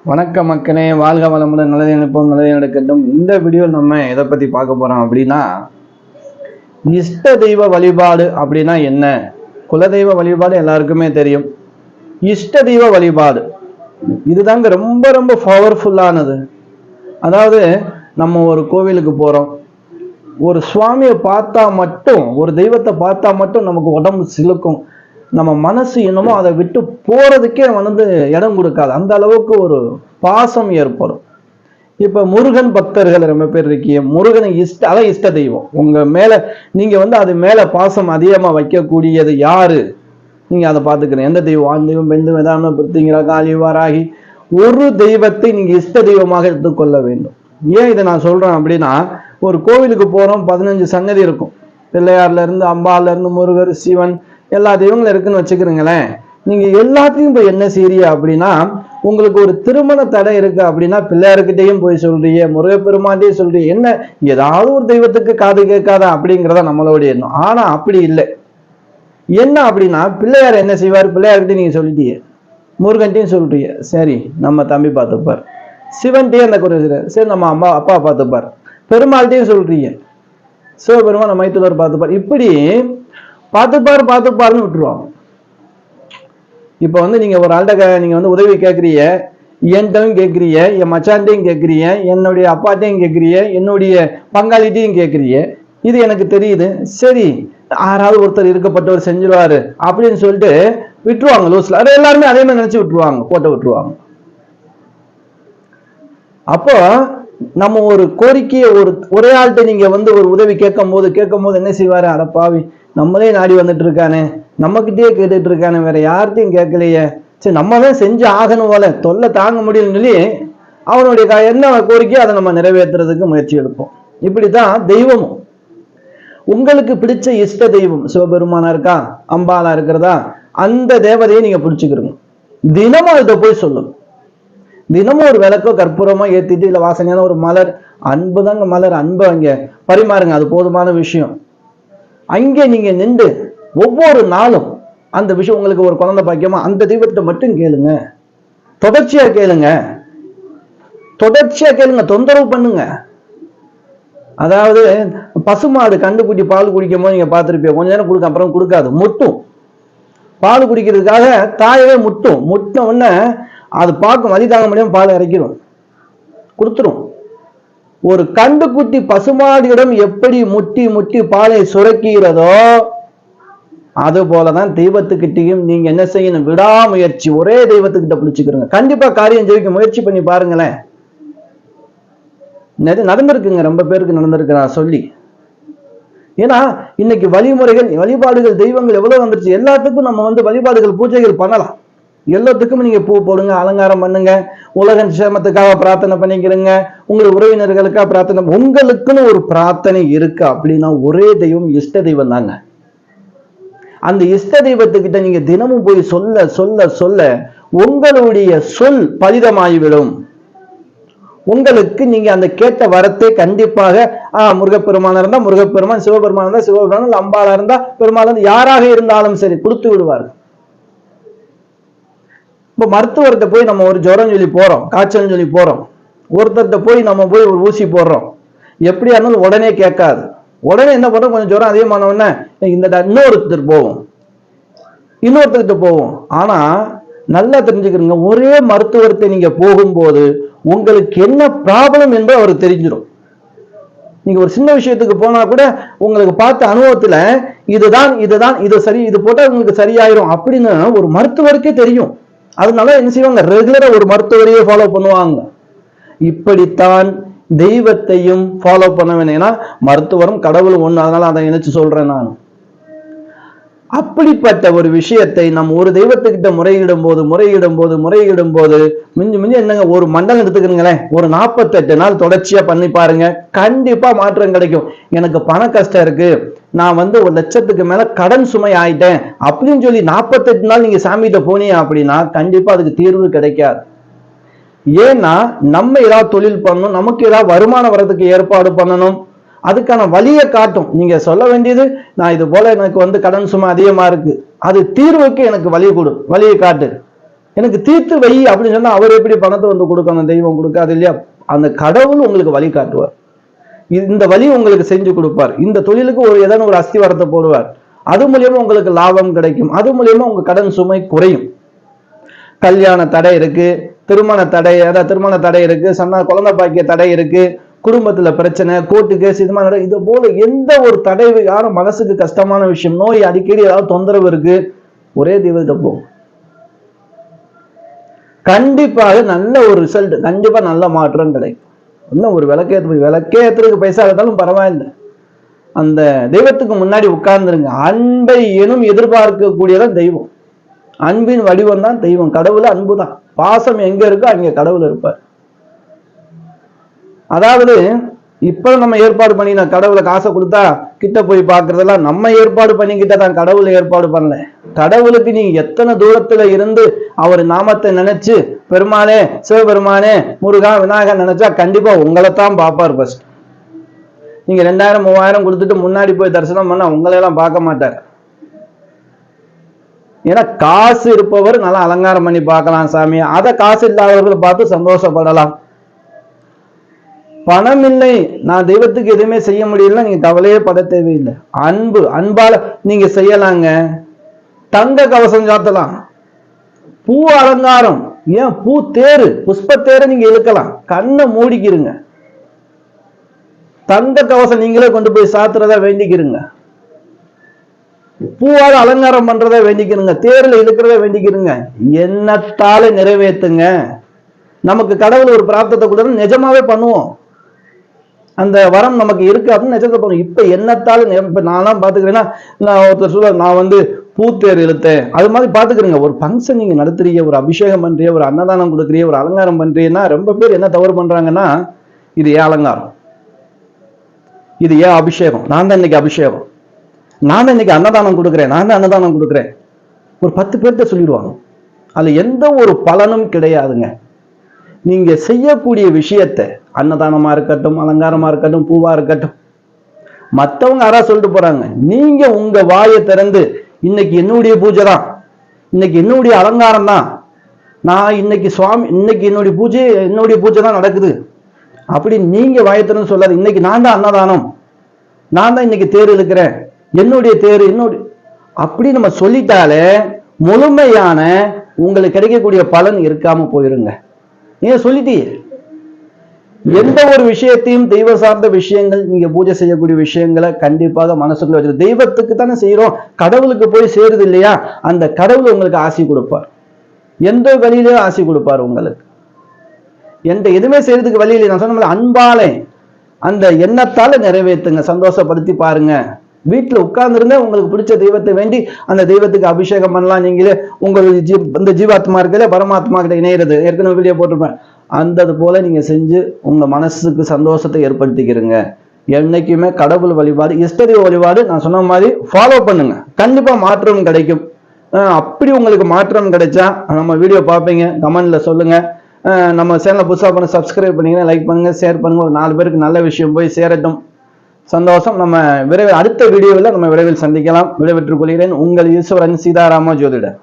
வணக்கம் மக்களே, வாழ்க வளமுடன், நல்லது நினைப்போம், நல்லது நடக்கட்டும். இந்த வீடியோ நம்ம எதை பத்தி பார்க்க போறோம் அப்படின்னா, இஷ்ட தெய்வ வழிபாடு அப்படின்னா என்ன? குலதெய்வ வழிபாடு எல்லாருக்குமே தெரியும். இஷ்ட தெய்வ வழிபாடு இதுதாங்க ரொம்ப ரொம்ப பவர்ஃபுல்லானது. அதாவது நம்ம ஒரு கோவிலுக்கு போறோம், ஒரு சுவாமியை பார்த்தா மட்டும், ஒரு தெய்வத்தை பார்த்தா மட்டும் நமக்கு உடம்பு சிலுக்கும். நம்ம மனசு என்னமோ அதை விட்டு போறதுக்கே இடம் கொடுக்காது. அந்த அளவுக்கு ஒரு பாசம் ஏற்படும். இப்ப முருகன் பக்தர்கள் ரொம்ப பேர் இருக்கீங்க. முருகனை அதான் இஷ்ட தெய்வம். உங்க மேல நீங்க அது மேல பாசம் அதிகமா வைக்கக்கூடியது யாரு? நீங்க அதை பார்த்துக்கிறேன். எந்த தெய்வம்? ஆண் தெய்வம், பெண் தெய்வம், ஏதாவது பிரித்திங்கிற காளி வாராகி, ஒரு தெய்வத்தை நீங்க இஷ்ட தெய்வமாக எடுத்துக்கொள்ள வேண்டும். ஏன் இதை நான் சொல்றேன் அப்படின்னா, ஒரு கோவிலுக்கு போறோம், 15 சன்னதி இருக்கும். பிள்ளையார்ல இருந்து, அம்பால இருந்து, முருகர், சிவன், எல்லா தெய்வங்களும் இருக்குன்னு வச்சுக்கிறீங்களேன். நீங்க எல்லாத்தையும் போய் என்ன செய்றீங்க அப்படின்னா, உங்களுக்கு ஒரு திருமண தடை இருக்கு அப்படின்னா பிள்ளையார்கிட்டையும் போய் சொல்றீங்க, முருகப்பெருமான்டையும் சொல்றீங்க. என்ன, ஏதாவது ஒரு தெய்வத்துக்கு காது கேட்காதா அப்படிங்கிறத நம்மளுடைய எண்ணம். ஆனா அப்படி இல்லை. என்ன அப்படின்னா, பிள்ளையார் என்ன செய்வார்? பிள்ளையார்கிட்டையும் நீங்க சொல்லிட்டீங்க, முருகன்ட்டையும் சொல்றீங்க, சரி நம்ம தம்பி பார்த்துப்பார். சிவன்ட்டையும் அந்த குறை சரி நம்ம அப்பா பார்த்துப்பார். பெருமாள்கிட்டையும் சொல்றீங்க, சிவபெருமான் நம்ம மைத்துனர் பார்த்துப்பார். இப்படி பார்த்துப்பாருன்னு விட்டுருவாங்க. இப்ப நீங்க ஒரு ஆள்கிட்ட நீங்க உதவி கேட்கறீங்க, என்கிட்டையும் கேட்கறீங்க, என் மச்சான்ட்டையும் கேட்கறீங்க, என்னுடைய அப்பாட்டையும் கேட்கறீங்க, என்னுடைய பங்காளிட்டையும் கேட்கறீங்க. இது எனக்கு தெரியுது, சரி யாராவது ஒருத்தர் இருக்கப்பட்டவர் செஞ்சிருவாரு அப்படின்னு சொல்லிட்டு விட்டுருவாங்க. லூஸ்ல அது எல்லாருமே அதே மாதிரி நினைச்சு விட்டுருவாங்க, போட்ட விட்டுருவாங்க. அப்போ நம்ம ஒரு கோரிக்கையை ஒரே ஆள்கிட்ட நீங்க ஒரு உதவி கேட்கும் போது என்ன செய்வாரு? அடப்பாவி, நம்மளே நாடி வந்துட்டு இருக்கானே, நம்மகிட்டயே கேட்டுட்டு இருக்கானே, வேற யார்கிட்டையும் கேட்கலையே, சரி நம்ம தான் செஞ்சு ஆகணும் போல, தொல்லை தாங்க முடியும்னு சொல்லி அவனுடைய என்ன கோரிக்கையோ அதை நம்ம நிறைவேற்றுறதுக்கு முயற்சி எடுப்போம். இப்படித்தான் தெய்வமும். உங்களுக்கு பிடிச்ச இஷ்ட தெய்வம் சிவபெருமானா இருக்கா, அம்பாலா இருக்கிறதா, அந்த தேவதையை நீங்க பிடிச்சுக்கிறீங்க. தினமும் இதை போய் சொல்லுங்க. தினமும் ஒரு விளக்கோ கற்பூரமா ஏத்திட்டு, இல்ல வாசனையான ஒரு மலர், அன்பு தாங்க மலர், அன்பு அங்க பரிமாறுங்க, அது போதுமான விஷயம். அங்கே நீங்க நின்று ஒவ்வொரு நாளும் அந்த விஷயம், உங்களுக்கு ஒரு குழந்தை பாக்கியமா, அந்த தெய்வத்தை மட்டும் கேளுங்க. தொடர்ச்சியா கேளுங்க, தொந்தரவு பண்ணுங்க. அதாவது பசுமாடு கண்டுக்குட்டி பால் குடிக்கும் போது நீங்க பார்த்திருப்பீங்க, கொஞ்ச நேரம் கொடுக்க, அப்புறம் கொடுக்காது, முட்டும். பால் குடிக்கிறதுக்காக தாயவே முட்டின உடனே அது பார்க்கும், வலி தாங்க முடியாம பால் இறக்கிடும், கொடுத்துரும். ஒரு கண்டுக்குட்டி பசுமாடியிடம் எப்படி முட்டி பாலை சுரக்கிறதோ, அது போலதான் தெய்வத்துக்கிட்டையும் நீங்க என்ன செய்யணும்? விடாமுயற்சி. ஒரே தெய்வத்துக்கிட்ட பிடிச்சுக்கிறோங்க, கண்டிப்பா காரியம் ஜெயிக்க முயற்சி பண்ணி பாருங்களேன். நடந்திருக்குங்க, ரொம்ப பேருக்கு நடந்திருக்கு நான் சொல்லி. ஏன்னா இன்னைக்கு வழிமுறைகள், வழிபாடுகள், தெய்வங்கள் எவ்வளவு வந்துருச்சு. எல்லாத்துக்கும் நம்ம வழிபாடுகள், பூஜைகள் பண்ணலாம். எல்லாத்துக்கும் நீங்க பூ போடுங்க, அலங்காரம் பண்ணுங்க, உலக சேமத்துக்காக பிரார்த்தனை பண்ணிக்கிறீங்க, உங்கள் உறவினர்களுக்காக பிரார்த்தனை. உங்களுக்குன்னு ஒரு பிரார்த்தனை இருக்கு அப்படின்னா ஒரே தெய்வம் இஷ்ட தெய்வம் தாங்க. அந்த இஷ்ட தெய்வத்துக்கிட்ட நீங்க தினமும் போய் சொல்ல சொல்ல சொல்ல உங்களுடைய சொல் பலிதமாகிவிடும். உங்களுக்கு நீங்க அந்த கேட்ட வரத்தை கண்டிப்பாக முருகப்பெருமானா இருந்தா முருகப்பெருமான், சிவபெருமான் இருந்தா சிவபெருமான், அம்பாளா இருந்தா பெருமாள், யாராக இருந்தாலும் சரி கொடுத்து விடுவார்கள். இப்போ மருத்துவர்கிட்ட போய் நம்ம ஒரு ஜுரம் சொல்லி போறோம், காய்ச்சல் சொல்லி போறோம், ஒருத்தர்கிட்ட போய் நம்ம போய் ஒரு ஊசி போடுறோம், எப்படியா இருந்தாலும் உடனே கேட்காது. உடனே என்ன பண்றோம்? கொஞ்சம் ஜுரம் அதிகமான உடனே இன்னொருத்தர்கிட்ட போவோம். ஆனா நல்லா தெரிஞ்சுக்கிறீங்க, ஒரே மருத்துவர்கிட்ட நீங்க போகும்போது உங்களுக்கு என்ன ப்ராப்ளம் என்று அவருக்கு தெரிஞ்சிடும். நீங்க ஒரு சின்ன விஷயத்துக்கு போனா கூட உங்களுக்கு பார்த்த அனுபவத்துல இது சரி, இது போட்டா உங்களுக்கு சரியாயிரும் அப்படின்னு ஒரு மருத்துவருக்கே தெரியும். அதனால என்ன செய்வாங்க? ரெகுலரா ஒரு மருத்துவரையே ஃபாலோ பண்ணுவாங்க. இப்படித்தான் தெய்வத்தையும் ஃபாலோ பண்ண வேணும். ஏன்னா மருத்துவரும் கடவுளும் ஒண்ணு, அதனால அதை நினைச்சு சொல்றேன் நான். அப்படிப்பட்ட ஒரு விஷயத்தை நம்ம ஒரு தெய்வத்துக்கிட்ட முறையிடும் போது மிஞ்சி என்னங்க, ஒரு மண்டலம் எடுத்துக்கிறீங்களேன், ஒரு 48 நாள் தொடர்ச்சியா பண்ணி பாருங்க, கண்டிப்பா மாற்றம் கிடைக்கும். எனக்கு பண கஷ்டம் இருக்கு, நான் 1,00,000க்கு மேல கடன் சுமை ஆயிட்டேன் அப்படின்னு சொல்லி 48 நாள் நீங்க சாமிகிட்ட போனீங்க அப்படின்னா கண்டிப்பா அதுக்கு தீர்வு கிடைக்காது. ஏன்னா நம்ம ஏதாவது தொழில் பண்ணணும், நமக்கு ஏதாவது வருமானம் வர்றதுக்கு ஏற்பாடு பண்ணணும், அதுக்கான வழியை காட்டும். நீங்க சொல்ல வேண்டியது, நான் இது போல எனக்கு கடன் சுமை அதிகமா இருக்கு, அது தீர்வுக்கு எனக்கு வழியை காட்டு. எனக்கு தீர்த்து வை அப்படின்னு சொன்னா அவர் எப்படி பணத்தை வந்து கொடுக்க, அந்த தெய்வம் கொடுக்காது இல்லையா? அந்த கடவுள் உங்களுக்கு வழி காட்டுவார். இந்த வழி உங்களுக்கு செஞ்சு கொடுப்பார். இந்த தொழிலுக்கு ஏதாவது ஒரு அஸ்திவாரத்தை போடுவார். அது மூலியமா உங்களுக்கு லாபம் கிடைக்கும். அது மூலியமா உங்க கடன் சுமை குறையும். கல்யாண தடை இருக்கு, திருமண தடை, அதாவது திருமண தடை இருக்கு, குழந்தை பாக்கிய தடை இருக்கு, குடும்பத்துல பிரச்சனை, கோர்ட்டு கேஸ், இது மாதிரி இது போல எந்த ஒரு தடை, யாரும் மனசுக்கு கஷ்டமான விஷயம், நோய், அடிக்கடி ஏதாவது தொந்தரவு இருக்கு, ஒரே தெய்வத்தை போகும். கண்டிப்பாக நல்ல ஒரு ரிசல்ட், கண்டிப்பா நல்ல மாற்றம் கிடைக்கும். இன்னும் ஒரு விளக்கேற்றுக்கு பைசா எடுத்தாலும் பரவாயில்லை, அந்த தெய்வத்துக்கு முன்னாடி உட்கார்ந்துருங்க. அன்பை எனும் எதிர்பார்க்கக்கூடியதான் தெய்வம். அன்பின் வடிவம் தான் தெய்வம். கடவுள் அன்பு தான். பாசம் எங்க இருக்கோ அங்க கடவுள் இருப்பார். அதாவது இப்ப நம்ம ஏற்பாடு பண்ணி, நான் கடவுளை காசை கொடுத்தா கிட்ட போய் பார்க்கறதெல்லாம் நம்ம ஏற்பாடு பண்ணிக்கிட்ட தான், கடவுளை ஏற்பாடு பண்ணல. கடவுளுக்கு நீங்க எத்தனை தூரத்துல இருந்து அவர் நாமத்தை நினைச்சு, பெருமானே, சிவபெருமானே, முருகா, விநாயகர் நினைச்சா கண்டிப்பா உங்களைத்தான் பார்ப்பார். ஃபர்ஸ்ட் நீங்க 2000 3000 கொடுத்துட்டு முன்னாடி போய் தரிசனம் பண்ணா உங்களையெல்லாம் பார்க்க மாட்டார். ஏன்னா காசு இருப்பவர் நல்லா அலங்காரம் பண்ணி பார்க்கலாம் சாமி, அதை காசு இல்லாதவர்கள் பார்த்து சந்தோஷப்படலாம். பணம் இல்லை, நான் தெய்வத்துக்கு எதுவுமே செய்ய முடியல, நீங்க கவலையே பட தேவையில்லை. அன்பால நீங்க செய்யலாங்க. தங்க கவசம் சாத்தலாம், பூ அலங்காரம், ஏன் பூ தேரு, புஷ்ப தேரை நீங்க இழுக்கலாம், கண்ணை மூடிக்கிருங்க. தங்க கவசம் நீங்களே கொண்டு போய் சாத்துறதா வேண்டிக்கிறங்க, பூவால் அலங்காரம் பண்றதை வேண்டிக்கிறங்க, தேர்ல இழுக்கிறத வேண்டிக்கிறங்க. எண்ணத்தால நிறைவேற்றுங்க. நமக்கு கடவுள் ஒரு பிரார்த்தத்தை கூட நிஜமாவே பண்ணுவோம். அந்த வரம் நமக்கு இருக்கு அப்படின்னு நிஜத்தை பண்ணுவோம். இப்ப எண்ணத்தால, இப்ப நான்லாம் பாத்துக்கிறேன்னா, நான் ஒருத்தர் சொல்ல, நான் வந்து பூத்தேர் இழுத்தேன், அது மாதிரி பாத்துக்கிறீங்க. ஒரு ஃபங்க்ஷன் நீங்க நடத்துறீங்க, ஒரு அபிஷேகம் பண்றீங்க, ஒரு அன்னதானம் கொடுக்குறீங்க, ஒரு அலங்காரம் பண்றீங்கன்னா, ரொம்ப பேர் என்ன தவறு பண்றாங்கன்னா, இது ஏன் அலங்காரம், இது ஏன் அபிஷேகம், நான் தான் இன்னைக்கு அபிஷேகம், நான் தான் இன்னைக்கு அன்னதானம் கொடுக்குறேன், நான் தான் அன்னதானம் கொடுக்குறேன், ஒரு 10 பேர்கிட்ட சொல்லிடுவாங்க. அதுல எந்த ஒரு பலனும் கிடையாதுங்க. நீங்க செய்யக்கூடிய விஷயத்த, அன்னதானமா இருக்கட்டும், அலங்காரமா இருக்கட்டும், பூவா இருக்கட்டும், மற்றவங்க யாரா சொல்லிட்டு போறாங்க, நீங்க உங்க வாயை திறந்து இன்னைக்கு என்னுடைய பூஜை தான், இன்னைக்கு என்னுடைய அலங்காரம் தான், நான் இன்னைக்கு சுவாமி, இன்னைக்கு என்னுடைய பூஜை தான் நடக்குது அப்படி நீங்க வாயை திறந்து சொல்லாது. இன்னைக்கு நான் தான் அன்னதானம், நான் தான் இன்னைக்கு தேர் இழுக்கிறேன், என்னுடைய தேர், என்னுடைய, அப்படி நம்ம சொல்லிட்டாலே முழுமையான உங்களுக்கு கிடைக்கக்கூடிய பலன் இருக்காம போயிருங்க. நீங்க சொல்லிட்டீங்க. எந்த ஒரு விஷயத்தையும், தெய்வ சார்ந்த விஷயங்கள், நீங்க பூஜை செய்யக்கூடிய விஷயங்களை கண்டிப்பாக மனசுக்குள்ள வச்சு, தெய்வத்துக்கு தானே செய்யறோம், கடவுளுக்கு போய் சேருது இல்லையா, அந்த கடவுள் உங்களுக்கு ஆசி கொடுப்பார். எந்த வழியிலேயும் ஆசி கொடுப்பார் உங்களுக்கு. எந்த எதுவுமே செய்யறதுக்கு வழி இல்லை. நான் சொன்ன அன்பாலே, அந்த எண்ணத்தால நிறைவேற்றுங்க, சந்தோஷப்படுத்தி பாருங்க. வீட்டுல உட்கார்ந்துருந்தா உங்களுக்கு பிடிச்ச தெய்வத்தை வேண்டி அந்த தெய்வத்துக்கு அபிஷேகம் பண்ணலாம். நீங்களே உங்களுடைய இந்த ஜீவாத்மா இருக்கல பரமாத்மா கிட்ட இணையிறது, ஏற்கனவே வீடியோ போட்டிருப்பேன், அந்த போல நீங்க செஞ்சு உங்க மனசுக்கு சந்தோஷத்தை ஏற்படுத்திக்கிறீங்க. என்னைக்குமே கடவுள் வழிபாடு, இஷ்ட தெய்வ வழிபாடு நான் சொன்ன மாதிரி ஃபாலோ பண்ணுங்க, கண்டிப்பா மாற்றம் கிடைக்கும். அப்படி உங்களுக்கு மாற்றம் கிடைச்சா நம்ம வீடியோ பார்ப்பீங்க, கமெண்ட்ல சொல்லுங்க. நம்ம சேனலை புதுசாக பண்ண சப்ஸ்கிரைப் பண்ணிங்கன்னா, லைக் பண்ணுங்க, ஷேர் பண்ணுங்க. ஒரு 4 பேருக்கு நல்ல விஷயம் போய் சேரட்டும். சந்தோஷம். நம்ம அடுத்த வீடியோவில் நம்ம விரைவில் சந்திக்கலாம். விடைபெற்றுக் கொள்கிறேன். உங்கள் ஈஸ்வரன் சீதாராம ஜோதிடர்.